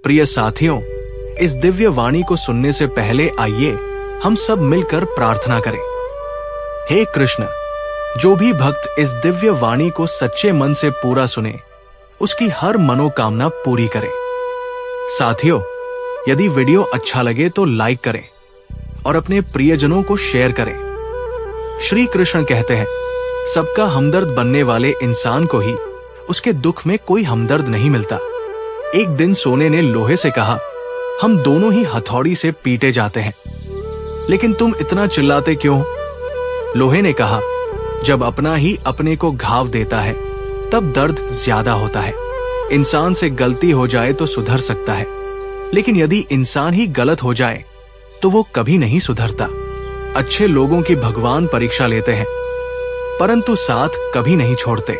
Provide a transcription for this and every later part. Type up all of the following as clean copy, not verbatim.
प्रिय साथियों, इस दिव्य वाणी को सुनने से पहले आइए हम सब मिलकर प्रार्थना करें। हे कृष्ण, जो भी भक्त इस दिव्य वाणी को सच्चे मन से पूरा सुने, उसकी हर मनोकामना पूरी करे। साथियों, यदि वीडियो अच्छा लगे तो लाइक करें और अपने प्रियजनों को शेयर करें। श्री कृष्ण कहते हैं, सबका हमदर्द बनने वाले इंसान को ही उसके दुख में कोई हमदर्द नहीं मिलता। एक दिन सोने ने लोहे से कहा, हम दोनों ही हथौड़ी से पीटे जाते हैं, लेकिन तुम इतना चिल्लाते क्यों? लोहे ने कहा, जब अपना ही अपने को घाव देता है तब दर्द ज्यादा होता है। इंसान से गलती हो जाए तो सुधर सकता है, लेकिन यदि इंसान ही गलत हो जाए तो वो कभी नहीं सुधरता। अच्छे लोगों की भगवान परीक्षा लेते हैं, परंतु साथ कभी नहीं छोड़ते।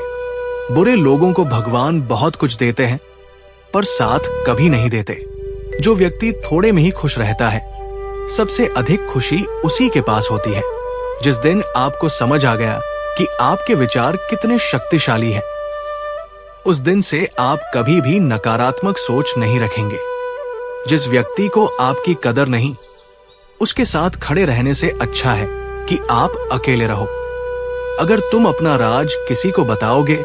बुरे लोगों को भगवान बहुत कुछ देते हैं, पर साथ कभी नहीं देते। जो व्यक्ति थोड़े में ही खुश रहता है, सबसे अधिक खुशी उसी के पास होती है। जिस दिन आपको समझ आ गया कि आपके विचार कितने शक्तिशाली हैं, उस दिन से आप कभी भी नकारात्मक सोच नहीं रखेंगे। जिस व्यक्ति को आपकी कदर नहीं, उसके साथ खड़े रहने से अच्छा है कि आप अकेले रहो। अगर तुम अपना राज किसी को बताओगे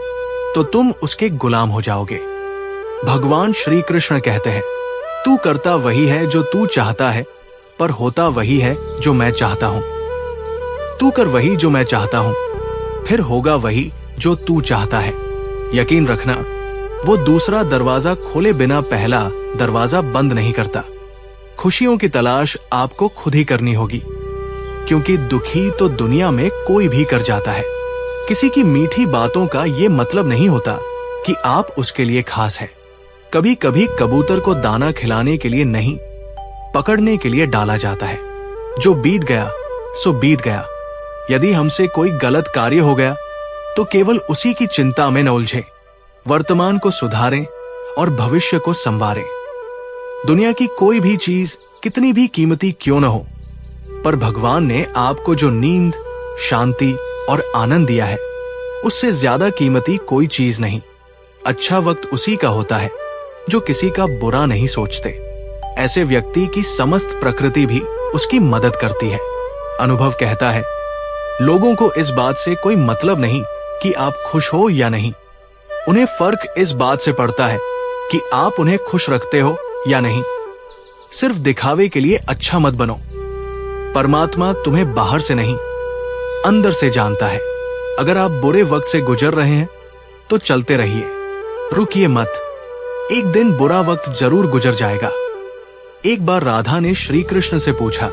तो तुम उसके गुलाम हो जाओगे। भगवान श्री कृष्ण कहते हैं, तू करता वही है जो तू चाहता है, पर होता वही है जो मैं चाहता हूं। तू कर वही जो मैं चाहता हूं, फिर होगा वही जो तू चाहता है। यकीन रखना, वो दूसरा दरवाजा खोले बिना पहला दरवाजा बंद नहीं करता। खुशियों की तलाश आपको खुद ही करनी होगी, क्योंकि दुखी तो दुनिया में कोई भी कर जाता है। किसी की मीठी बातों का ये मतलब नहीं होता कि आप उसके लिए खास है। कभी कभी कबूतर को दाना खिलाने के लिए नहीं, पकड़ने के लिए डाला जाता है। जो बीत गया सो बीत गया। यदि हमसे कोई गलत कार्य हो गया तो केवल उसी की चिंता में न उलझे। वर्तमान को सुधारें और भविष्य को संवारें। दुनिया की कोई भी चीज कितनी भी कीमती क्यों न हो, पर भगवान ने आपको जो नींद, शांति और आनंद दिया है, उससे ज्यादा कीमती कोई चीज नहीं। अच्छा वक्त उसी का होता है जो किसी का बुरा नहीं सोचते। ऐसे व्यक्ति की समस्त प्रकृति भी उसकी मदद करती है। अनुभव कहता है, लोगों को इस बात से कोई मतलब नहीं कि आप खुश हो या नहीं। उन्हें फर्क इस बात से पड़ता है कि आप उन्हें खुश रखते हो या नहीं। सिर्फ दिखावे के लिए अच्छा मत बनो। परमात्मा तुम्हें बाहर से नहीं, अंदर से जानता है। अगर आप बुरे वक्त से गुजर रहे हैं तो चलते रहिए, रुकिए मत। एक दिन बुरा वक्त जरूर गुजर जाएगा। एक बार राधा ने श्री कृष्ण से पूछा,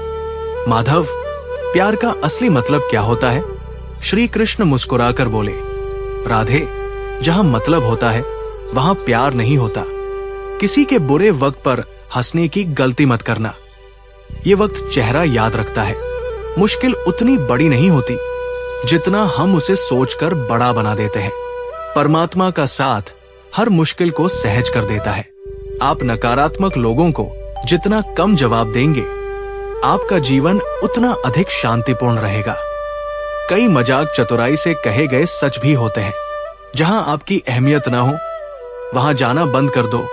माधव, प्यार का असली मतलब क्या होता है? श्री कृष्ण मुस्कुराकर बोले, राधे, जहां मतलब होता है वहां प्यार नहीं होता। किसी के बुरे वक्त पर हंसने की गलती मत करना। ये वक्त चेहरा याद रखता है। मुश्किल उतनी बड़ी नहीं होती जितना हम उसे सोचकर बड़ा बना देते हैं। परमात्मा का साथ हर मुश्किल को सहज कर देता है। आप नकारात्मक लोगों को जितना कम जवाब देंगे, आपका जीवन उतना अधिक शांतिपूर्ण रहेगा। कई मजाक चतुराई से कहे गए सच भी होते हैं। जहां आपकी अहमियत ना हो, वहां जाना बंद कर दो,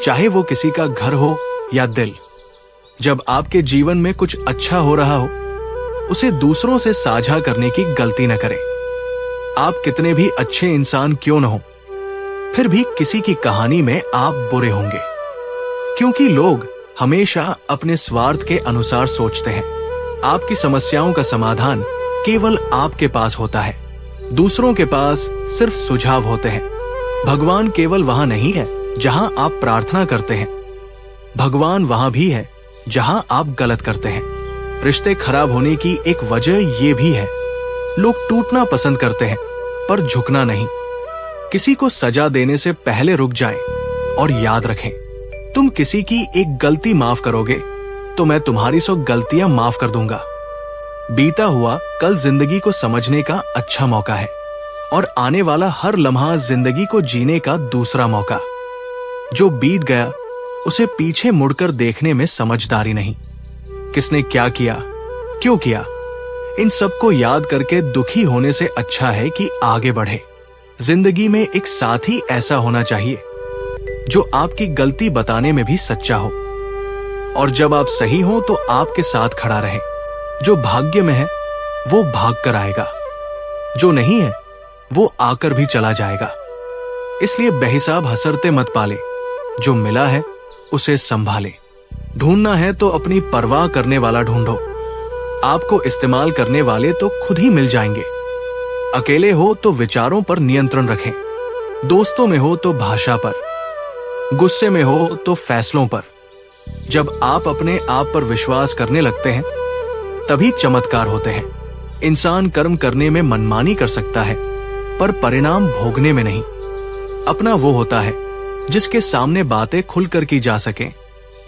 चाहे वो किसी का घर हो या दिल। जब आपके जीवन में कुछ अच्छा हो रहा हो, उसे दूसरों से साझा करने की गलती न करें। आप कितने भी अच्छे इंसान क्यों न हो, फिर भी किसी की कहानी में आप बुरे होंगे, क्योंकि लोग हमेशा अपने स्वार्थ के अनुसार सोचते हैं। आपकी समस्याओं का समाधान केवल आपके पास होता है, दूसरों के पास सिर्फ सुझाव होते हैं। भगवान केवल वहां नहीं है जहां आप प्रार्थना करते हैं, भगवान वहां भी है जहां आप गलत करते हैं। रिश्ते खराब होने की एक वजह ये भी है, लोग टूटना पसंद करते हैं पर झुकना नहीं। किसी को सजा देने से पहले रुक जाएं और याद रखें, तुम किसी की एक गलती माफ करोगे तो मैं तुम्हारी 100 गलतियां माफ कर दूंगा। बीता हुआ कल जिंदगी को समझने का अच्छा मौका है, और आने वाला हर लम्हा जिंदगी को जीने का दूसरा मौका। जो बीत गया उसे पीछे मुड़कर देखने में समझदारी नहीं। किसने क्या किया, क्यों किया, इन सबको याद करके दुखी होने से अच्छा है कि आगे बढ़े। जिंदगी में एक साथी ऐसा होना चाहिए जो आपकी गलती बताने में भी सच्चा हो, और जब आप सही हो तो आपके साथ खड़ा रहे। जो भाग्य में है वो भाग कर आएगा, जो नहीं है वो आकर भी चला जाएगा। इसलिए बेहिसाब हसरते मत पाले, जो मिला है उसे संभाले। ढूंढना है तो अपनी परवाह करने वाला ढूंढो, आपको इस्तेमाल करने वाले तो खुद ही मिल जाएंगे। अकेले हो तो विचारों पर नियंत्रण रखें, दोस्तों में हो तो भाषा पर, गुस्से में हो तो फैसलों पर। जब आप अपने आप पर विश्वास करने लगते हैं तभी चमत्कार होते हैं। इंसान कर्म करने में मनमानी कर सकता है, पर परिणाम भोगने में नहीं। अपना वो होता है जिसके सामने बातें खुलकर की जा सकें,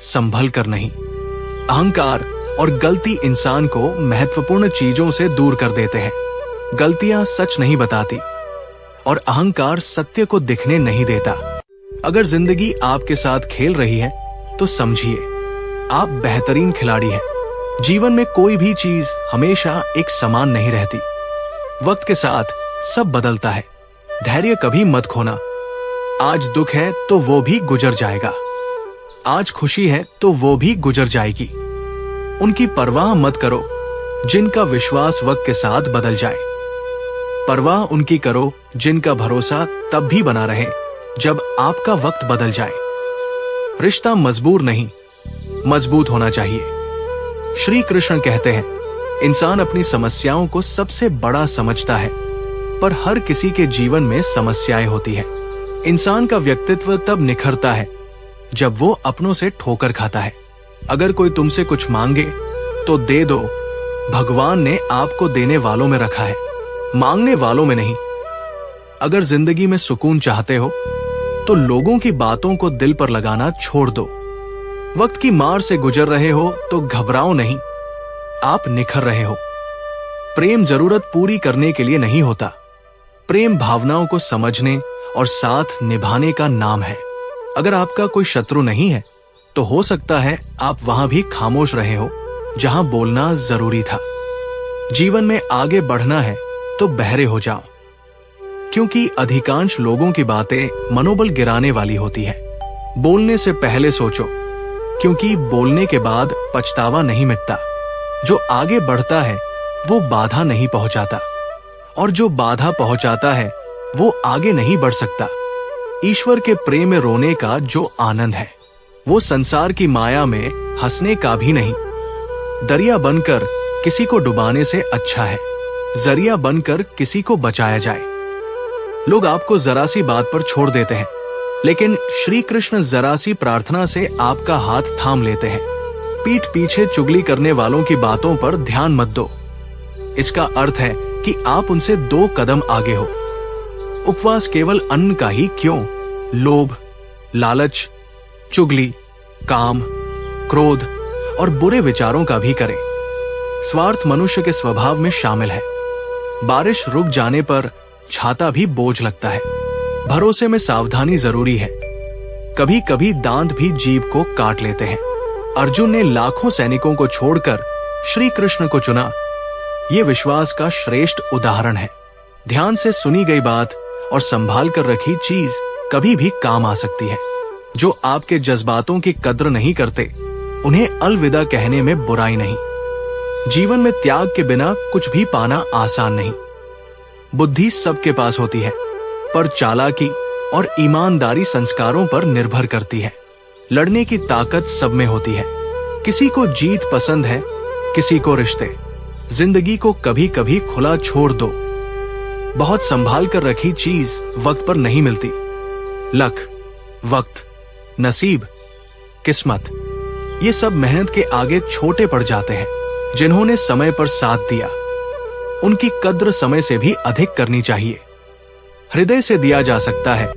संभल कर नहीं। अहंकार और गलती इंसान को महत्वपूर्ण चीजों से दूर कर देते हैं। गलतियां सच नहीं बताती और अहंकार सत्य को दिखने नहीं देता। अगर जिंदगी आपके साथ खेल रही है तो समझिए आप बेहतरीन खिलाड़ी हैं। जीवन में कोई भी चीज हमेशा एक समान नहीं रहती। वक्त के साथ सब बदलता है। धैर्य कभी मत खोना। आज दुख है तो वो भी गुजर जाएगा, आज खुशी है तो वो भी गुजर जाएगी। उनकी परवाह मत करो जिनका विश्वास वक्त के साथ बदल जाए। परवाह उनकी करो जिनका भरोसा तब भी बना रहे जब आपका वक्त बदल जाए। रिश्ता मजबूर नहीं, मजबूत होना चाहिए। श्री कृष्ण कहते हैं, इंसान अपनी समस्याओं को सबसे बड़ा समझता है, पर हर किसी के जीवन में समस्याएं होती हैं। इंसान का व्यक्तित्व तब निखरता है जब वो अपनों से ठोकर खाता है। अगर कोई तुमसे कुछ मांगे तो दे दो। भगवान ने आपको देने वालों में रखा है, मांगने वालों में नहीं। अगर जिंदगी में सुकून चाहते हो तो लोगों की बातों को दिल पर लगाना छोड़ दो। वक्त की मार से गुजर रहे हो तो घबराओ नहीं, आप निखर रहे हो। प्रेम जरूरत पूरी करने के लिए नहीं होता, प्रेम भावनाओं को समझने और साथ निभाने का नाम है। अगर आपका कोई शत्रु नहीं है तो हो सकता है आप वहां भी खामोश रहे हो जहां बोलना जरूरी था। जीवन में आगे बढ़ना है तो बहरे हो जाओ, क्योंकि अधिकांश लोगों की बातें मनोबल गिराने वाली होती है। बोलने से पहले सोचो, क्योंकि बोलने के बाद पछतावा नहीं मिटता। जो आगे बढ़ता है वो बाधा नहीं पहुंचाता, और जो बाधा पहुंचाता है वो आगे नहीं बढ़ सकता। ईश्वर के प्रेम में रोने का जो आनंद है वो संसार की माया में हंसने का भी नहीं। दरिया बनकर किसी को डुबाने से अच्छा है जरिया बनकर किसी को बचाया जाए। लोग आपको जरा सी बात पर छोड़ देते हैं, लेकिन श्री कृष्ण जरा सी प्रार्थना से आपका हाथ थाम लेते हैं। पीठ पीछे चुगली करने वालों की बातों पर ध्यान मत दो। इसका अर्थ है कि आप उनसे 2 कदम आगे हो। उपवास केवल अन्न का ही क्यों, लोभ, लालच, चुगली, काम, क्रोध और बुरे विचारों का भी करें। स्वार्थ मनुष्य के स्वभाव में शामिल है। बारिश रुक जाने पर छाता भी बोझ लगता है। भरोसे में सावधानी जरूरी है। कभी कभी दांत भी जीभ को काट लेते हैं। अर्जुन ने लाखों सैनिकों को छोड़कर श्री कृष्ण को चुना। ये विश्वास का श्रेष्ठ उदाहरण है। ध्यान से सुनी गई बात और संभाल कर रखी चीज कभी भी काम आ सकती है। जो आपके जज्बातों की कद्र नहीं करते, उन्हें अलविदा कहने में बुराई नहीं। जीवन में त्याग के बिना कुछ भी पाना आसान नहीं। बुद्धि सबके पास होती है, पर चालाकी और ईमानदारी संस्कारों पर निर्भर करती है। लड़ने की ताकत सब में होती है। किसी को जीत पसंद है, किसी को रिश्ते। जिंदगी को कभी कभी खुला छोड़ दो। बहुत संभाल कर रखी चीज वक्त पर नहीं मिलती। लक, वक्त, नसीब, किस्मत, ये सब मेहनत के आगे छोटे पड़ जाते हैं। जिन्होंने समय पर साथ दिया, उनकी कद्र समय से भी अधिक करनी चाहिए। हृदय से दिया जा सकता है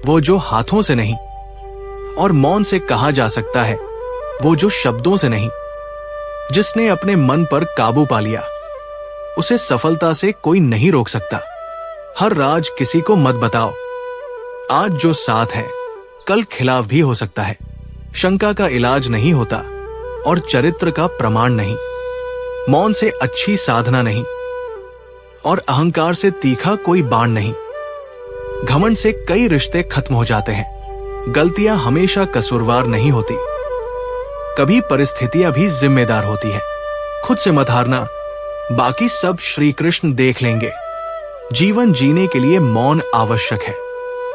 वो जो हाथों से नहीं, और मौन से कहा जा सकता है वो जो शब्दों से नहीं। जिसने अपने मन पर काबू पा लिया, उसे सफलता से कोई नहीं रोक सकता। हर राज किसी को मत बताओ। आज जो साथ है कल खिलाफ भी हो सकता है। शंका का इलाज नहीं होता और चरित्र का प्रमाण नहीं। मौन से अच्छी साधना नहीं और अहंकार से तीखा कोई बाण नहीं। घमंड से कई रिश्ते खत्म हो जाते हैं, गलतियां हमेशा कसूरवार नहीं होती, कभी परिस्थितियां भी जिम्मेदार होती है। खुद से मत हारना, बाकी सब श्री कृष्ण देख लेंगे। जीवन जीने के लिए मौन आवश्यक है,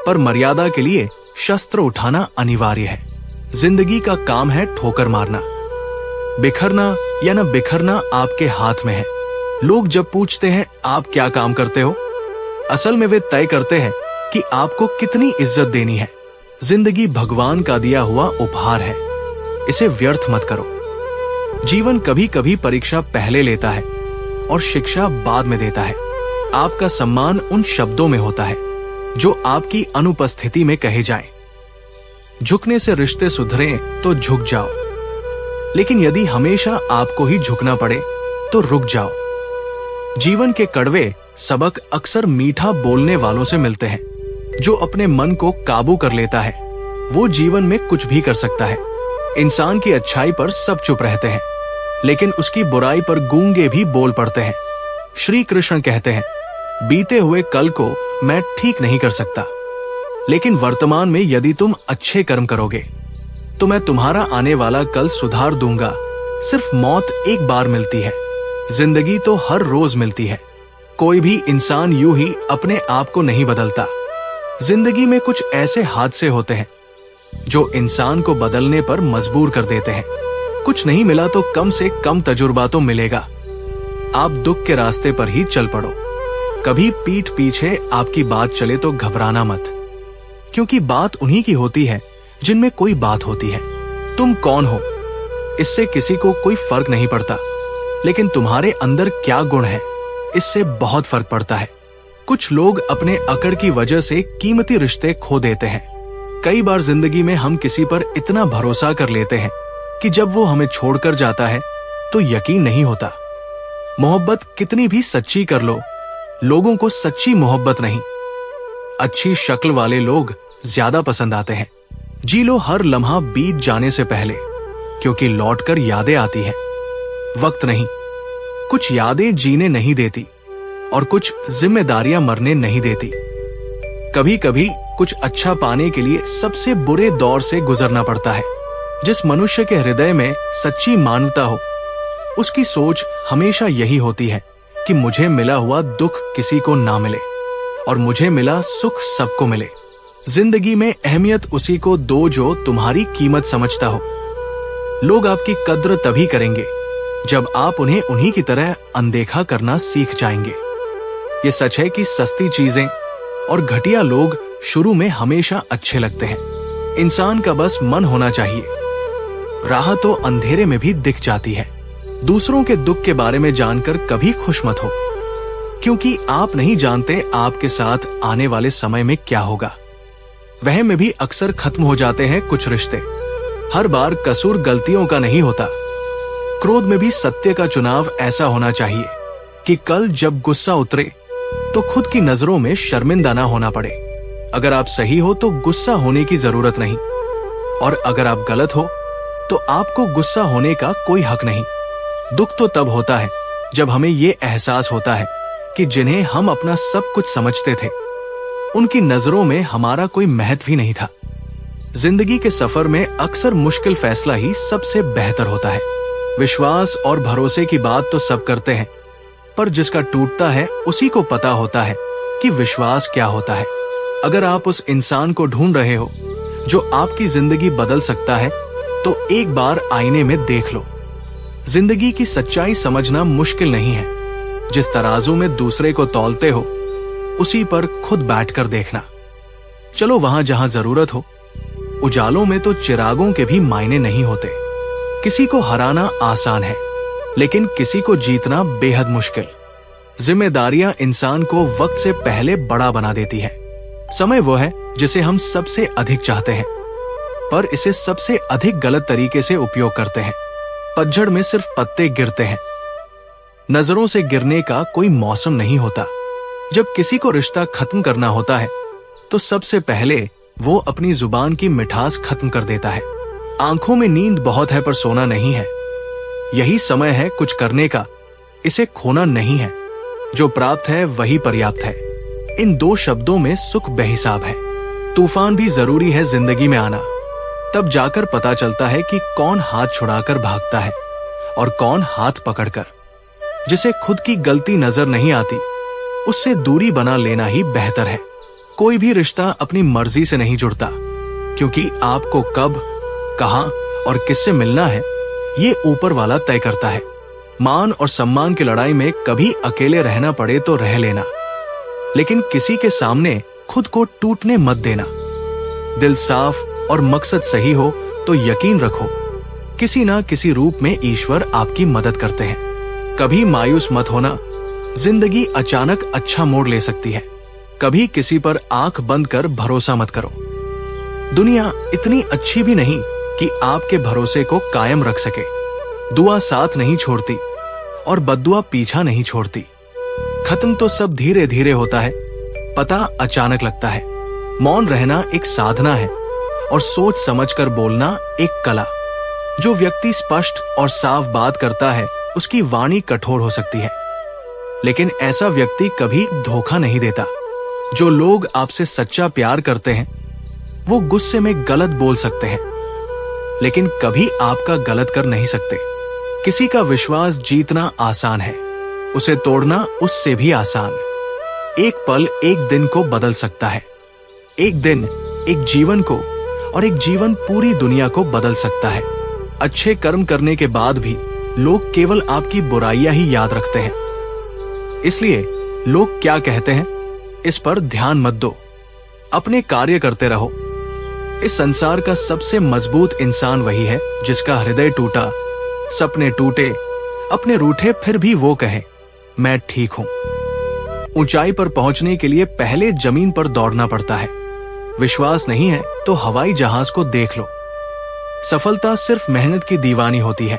पर मर्यादा के लिए शस्त्र उठाना अनिवार्य है। जिंदगी का काम है ठोकर मारना। बिखरना या न बिखरना आपके हाथ में है। लोग जब पूछते हैं आप क्या काम करते हो, असल में वे तय करते हैं कि आपको कितनी इज्जत देनी है। जिंदगी भगवान का दिया हुआ उपहार है, इसे व्यर्थ मत करो। जीवन कभी कभी परीक्षा पहले लेता है और शिक्षा बाद में देता है। आपका सम्मान उन शब्दों में होता है जो आपकी अनुपस्थिति में कहे जाएं। झुकने से रिश्ते सुधरें तो झुक जाओ, लेकिन यदि हमेशा आपको ही झुकना पड़े तो रुक जाओ। जीवन के कड़वे सबक अक्सर मीठा बोलने वालों से मिलते हैं। जो अपने मन को काबू कर लेता है वो जीवन में कुछ भी कर सकता है। इंसान की अच्छाई पर सब चुप रहते हैं, लेकिन उसकी बुराई पर गूंगे भी बोल पड़ते हैं। श्री कृष्ण कहते हैं, बीते हुए कल को मैं ठीक नहीं कर सकता, लेकिन वर्तमान में यदि तुम अच्छे कर्म करोगे तो मैं तुम्हारा आने वाला कल सुधार दूंगा। सिर्फ मौत एक बार मिलती है, जिंदगी तो हर रोज मिलती है। कोई भी इंसान यूं ही अपने आप को नहीं बदलता। जिंदगी में कुछ ऐसे हादसे होते हैं जो इंसान को बदलने पर मजबूर कर देते हैं। कुछ नहीं मिला तो कम से कम तजुर्बा तो मिलेगा। आप दुख के रास्ते पर ही चल पड़ो। कभी पीठ पीछे आपकी बात चले तो घबराना मत, क्योंकि बात उन्हीं की होती है जिनमें कोई बात होती है। तुम कौन हो इससे किसी को कोई फर्क नहीं पड़ता, लेकिन तुम्हारे अंदर क्या गुण है इससे बहुत फर्क पड़ता है। कुछ लोग अपने अकड़ की वजह से कीमती रिश्ते खो देते हैं। कई बार जिंदगी में हम किसी पर इतना भरोसा कर लेते हैं कि जब वो हमें छोड़कर जाता है तो यकीन नहीं होता। मोहब्बत कितनी भी सच्ची कर लो, लोगों को सच्ची मोहब्बत नहीं, अच्छी शक्ल वाले लोग ज्यादा पसंद आते हैं। जी लो हर लम्हा बीत जाने से पहले, क्योंकि लौटकर यादें आती हैं। वक्त नहीं, कुछ यादें जीने नहीं देती और कुछ जिम्मेदारियां मरने नहीं देती। कभी कभी कुछ अच्छा पाने के लिए सबसे बुरे दौर से गुजरना पड़ता है। जिस मनुष्य के हृदय में सच्ची मानवता हो, उसकी सोच हमेशा यही होती है कि मुझे मिला हुआ दुख किसी को ना मिले और मुझे मिला सुख सबको मिले। जिंदगी में अहमियत उसी को दो जो तुम्हारी कीमत समझता हो। लोग आपकी कद्र तभी करेंगे जब आप उन्हें उन्हीं की तरह अनदेखा करना सीख जाएंगे। ये सच है कि सस्ती चीजें और घटिया लोग शुरू में हमेशा अच्छे लगते हैं। इंसान का बस मन होना चाहिए। राह तो अंधेरे में भी दिख जाती है। दूसरों के दुख के बारे में जानकर कभी खुश मत हो, क्योंकि आप नहीं जानते आपके साथ आने वाले समय में क्या होगा। वह में भी अक्सर खत्म हो जाते हैं कुछ रिश्ते। हर बार कसूर गलतियों का नहीं होता। क्रोध में भी सत्य का चुनाव ऐसा होना चाहिए कि कल जब गुस्सा उतरे तो खुद की नजरों में शर्मिंदा ना होना पड़े। अगर आप सही हो तो गुस्सा होने की जरूरत नहीं, और अगर आप गलत हो तो आपको गुस्सा होने का कोई हक नहीं। दुख तो तब होता है जब हमें ये एहसास होता है कि जिन्हें हम अपना सब कुछ समझते थे, उनकी नजरों में हमारा कोई महत्व ही नहीं था। जिंदगी के सफर में अक्सर मुश्किल फैसला ही सबसे बेहतर होता है। विश्वास और भरोसे की बात तो सब करते हैं, पर जिसका टूटता है उसी को पता होता है कि विश्वास क्या होता है। अगर आप उस इंसान को ढूंढ रहे हो जो आपकी जिंदगी बदल सकता है, तो एक बार आईने में देख लो। जिंदगी की सच्चाई समझना मुश्किल नहीं है। जिस तराजू में दूसरे को तौलते हो, उसी पर खुद बैठकर देखना। चलो वहां जहां जरूरत हो। उजालों में तो चिरागों के भी मायने नहीं होते। किसी को हराना आसान है, लेकिन किसी को जीतना बेहद मुश्किल। जिम्मेदारियां इंसान को वक्त से पहले बड़ा बना देती है। समय वो है जिसे हम सबसे अधिक चाहते हैं, पर इसे सबसे अधिक गलत तरीके से उपयोग करते हैं। पतझड़ में सिर्फ पत्ते गिरते हैं। नजरों से गिरने का कोई मौसम नहीं होता। जब किसी को रिश्ता खत्म करना होता है तो सबसे पहले वो अपनी जुबान की मिठास खत्म कर देता है। आंखों में नींद बहुत है पर सोना नहीं है। यही समय है कुछ करने का, इसे खोना नहीं है। जो प्राप्त है वही पर्याप्त है। इन दो शब्दों में सुख बेहिसाब है। तूफान भी जरूरी है जिंदगी में आना। तब जाकर पता चलता है कि कौन हाथ छुड़ाकर भागता है और कौन हाथ पकड़कर। जिसे खुद की गलती नजर नहीं आती, उससे दूरी बना लेना ही बेहतर है। कोई भी रिश्ता अपनी मर्जी से नहीं जुड़ता, क्योंकि आपको कब, कहां और किससे मिलना है, ये ऊपर वाला तय करता है। मान और सम्मान की लड़ाई में कभी अकेले रहना पड़े तो रह लेना, लेकिन किसी के सामने खुद को टूटने मत देना। दिल साफ और मकसद सही हो तो यकीन रखो, किसी ना किसी रूप में ईश्वर आपकी मदद करते हैं। कभी मायूस मत होना, जिंदगी अचानक अच्छा मोड़ ले सकती है। कभी किसी पर आंख बंद कर भरोसा मत करो। दुनिया इतनी अच्छी भी नहीं कि आपके भरोसे को कायम रख सके। दुआ साथ नहीं छोड़ती और बद्दुआ पीछा नहीं छोड़ती। खत्म तो सब धीरे धीरे होता है, पता अचानक लगता है। मौन रहना एक साधना है और सोच समझकर बोलना एक कला। जो व्यक्ति स्पष्ट और साफ बात करता है, उसकी वाणी कठोर हो सकती है, लेकिन ऐसा व्यक्ति कभी धोखा नहीं देता। जो लोग आपसे सच्चा प्यार करते हैं, वो गुस्से में गलत बोल सकते हैं, लेकिन कभी आपका गलत कर नहीं सकते। किसी का विश्वास जीतना आसान है, उसे तोड़ना उससे भी आसान। एक पल एक दिन को बदल सकता है। एक दिन एक जीवन को, और एक जीवन पूरी दुनिया को बदल सकता है। अच्छे कर्म करने के बाद भी लोग केवल आपकी बुराइयां ही याद रखते हैं। इसलिए लोग क्या कहते हैं, इस पर ध्यान मत दो। अपने कार्य करते रहो। इस संसार का सबसे मजबूत इंसान वही है जिसका हृदय टूटा, सपने टूटे, अपने रूठे फिर भी वो कहे, मैं ठीक हूं। ऊंचाई पर पहुंचने के लिए पहले जमीन पर दौड़ना पड़ता है। विश्वास नहीं है तो हवाई जहाज को देख लो। सफलता सिर्फ मेहनत की दीवानी होती है।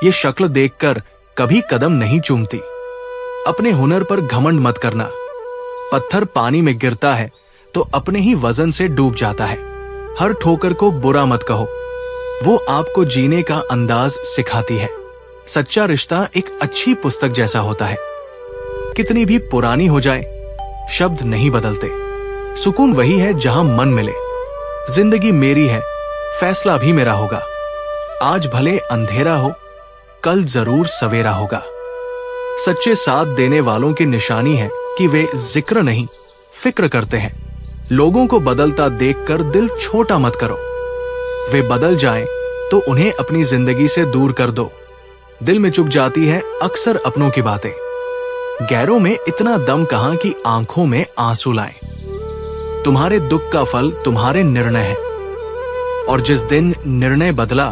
ये शक्ल देखकर कभी कदम नहीं चूमती। अपने हुनर पर घमंड मत करना। पत्थर पानी में गिरता है तो अपने ही वजन से डूब जाता है। हर ठोकर को बुरा मत कहो, वो आपको जीने का अंदाज सिखाती है। सच्चा रिश्ता एक अच्छी पुस्तक जैसा होता है। कितनी भी पुरानी हो जाए, शब्द नहीं बदलते। सुकून वही है जहां मन मिले। जिंदगी मेरी है, फैसला भी मेरा होगा। आज भले अंधेरा हो, कल जरूर सवेरा होगा। सच्चे साथ देने वालों की निशानी है कि वे जिक्र नहीं, फिक्र करते हैं। लोगों को बदलता देखकर दिल छोटा मत करो। वे बदल जाएं तो उन्हें अपनी जिंदगी से दूर कर दो। दिल में चुप जाती है अक्सर अपनों की बातें। गैरों में इतना दम कहां कि आंखों में आंसू लाएं। तुम्हारे दुख का फल तुम्हारे निर्णय है, और जिस दिन निर्णय बदला,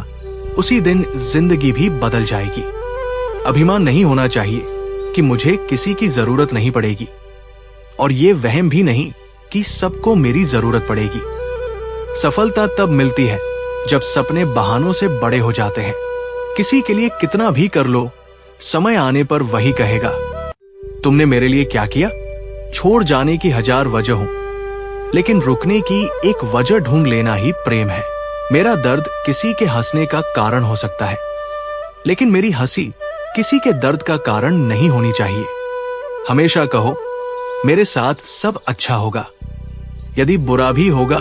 उसी दिन जिंदगी भी बदल जाएगी। अभिमान नहीं होना चाहिए कि मुझे किसी की जरूरत नहीं पड़ेगी, और ये वहम भी नहीं कि सबको मेरी जरूरत पड़ेगी। सफलता तब मिलती है जब सपने बहानों से बड़े हो जाते हैं। किसी के लिए कितना भी कर लो, समय आने पर वही कहेगा, तुमने मेरे लिए क्या किया। छोड़ जाने की हजार वजह हो, लेकिन रुकने की एक वजह ढूंढ लेना ही प्रेम है। मेरा दर्द किसी के हंसने का कारण हो सकता है, लेकिन मेरी हंसी किसी के दर्द का कारण नहीं होनी चाहिए। हमेशा कहो, मेरे साथ सब अच्छा होगा। यदि बुरा भी होगा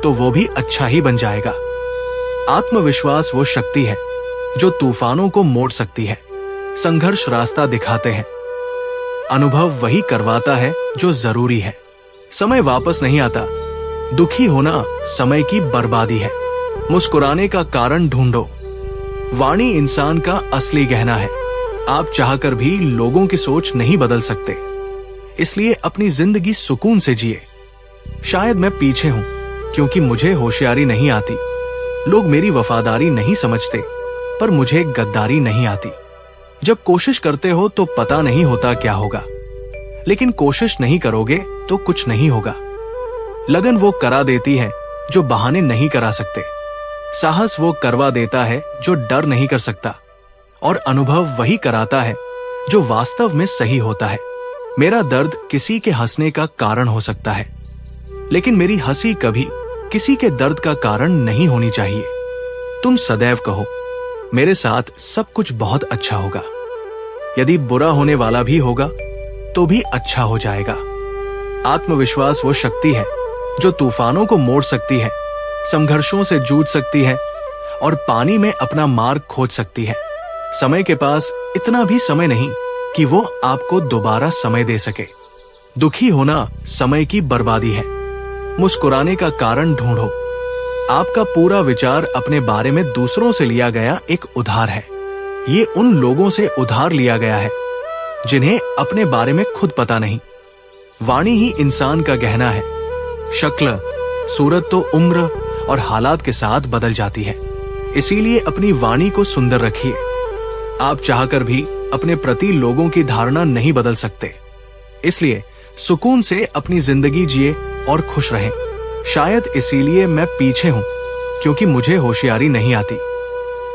तो वो भी अच्छा ही बन जाएगा। आत्मविश्वास वो शक्ति है जो तूफानों को मोड़ सकती है। संघर्ष रास्ता दिखाते हैं, अनुभव वही करवाता है जो जरूरी है। समय वापस नहीं आता, दुखी होना समय की बर्बादी है। मुस्कुराने का कारण ढूंढो। वाणी इंसान का असली गहना है। आप चाहकर भी लोगों की सोच नहीं बदल सकते, इसलिए अपनी जिंदगी सुकून से जिए। शायद मैं पीछे हूं क्योंकि मुझे होशियारी नहीं आती। लोग मेरी वफादारी नहीं समझते, पर मुझे गद्दारी नहीं आती। जब कोशिश करते हो तो पता नहीं होता क्या होगा, लेकिन कोशिश नहीं करोगे तो कुछ नहीं होगा। लगन वो करा देती है जो बहाने नहीं करा सकते। साहस वो करवा देता है जो डर नहीं कर सकता, और अनुभव वही कराता है जो वास्तव में सही होता है। मेरा दर्द किसी के हंसने का कारण हो सकता है, लेकिन मेरी हंसी कभी किसी के दर्द का कारण नहीं होनी चाहिए। तुम सदैव कहो, मेरे साथ सब कुछ बहुत अच्छा होगा। यदि बुरा होने वाला भी होगा तो भी अच्छा हो जाएगा। आत्मविश्वास वो शक्ति है जो तूफानों को मोड़ सकती है, संघर्षों से जूझ सकती है और पानी में अपना मार्ग खोज सकती है। समय के पास इतना भी समय नहीं कि वो आपको दोबारा समय दे सके। दुखी होना समय की बर्बादी है। मुस्कुराने का कारण ढूंढो। आपका पूरा विचार अपने बारे में दूसरों से लिया गया एक उधार है। ये उन लोगों से उधार लिया गया है जिन्हें अपने बारे में खुद पता नहीं। वाणी ही इंसान का गहना है। शक्ल, सूरत तो उम्र और हालात के साथ बदल जाती है। इसीलिए अपनी वाणी को सुंदर रखिए। आप चाहकर भी अपने प्रति लोगों की धारणा नहीं बदल सकते। इसलिए सुकून से अपनी जिंदगी जिए और खुश रहें। शायद इसीलिए मैं पीछे हूं, क्योंकि मुझे होशियारी नहीं आती।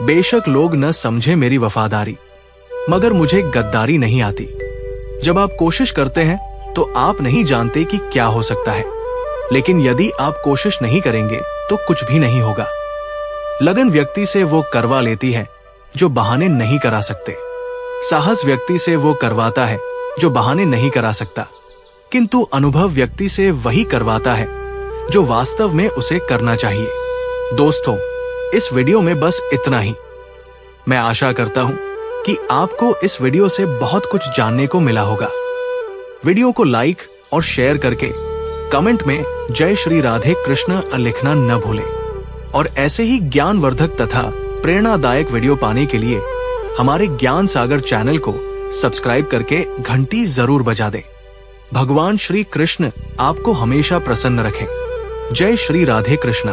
बेशक लोग न समझे मेरी वफादारी, मगर मुझे गद्दारी नहीं आती। जब आप कोशिश करते हैं तो आप नहीं जानते कि क्या हो सकता है, लेकिन यदि आप कोशिश नहीं करेंगे तो कुछ भी नहीं होगा। लगन व्यक्ति से वो करवा लेती है जो बहाने नहीं करा सकते। साहस व्यक्ति से वो करवाता है जो बहाने नहीं करा सकता, किंतु अनुभव व्यक्ति से वही करवाता है जो वास्तव में उसे करना चाहिए। दोस्तों, इस वीडियो में बस इतना ही। मैं आशा करता हूं कि आपको इस वीडियो से बहुत कुछ जानने को मिला होगा। वीडियो को लाइक और शेयर करके कमेंट में जय श्री राधे कृष्ण लिखना न भूलें। और ऐसे ही ज्ञानवर्धक तथा प्रेरणादायक वीडियो पाने के लिए हमारे ज्ञान सागर चैनल को सब्सक्राइब करके घंटी जरूर बजा दें। भगवान श्री कृष्ण आपको हमेशा प्रसन्न रखें। जय श्री राधे कृष्ण।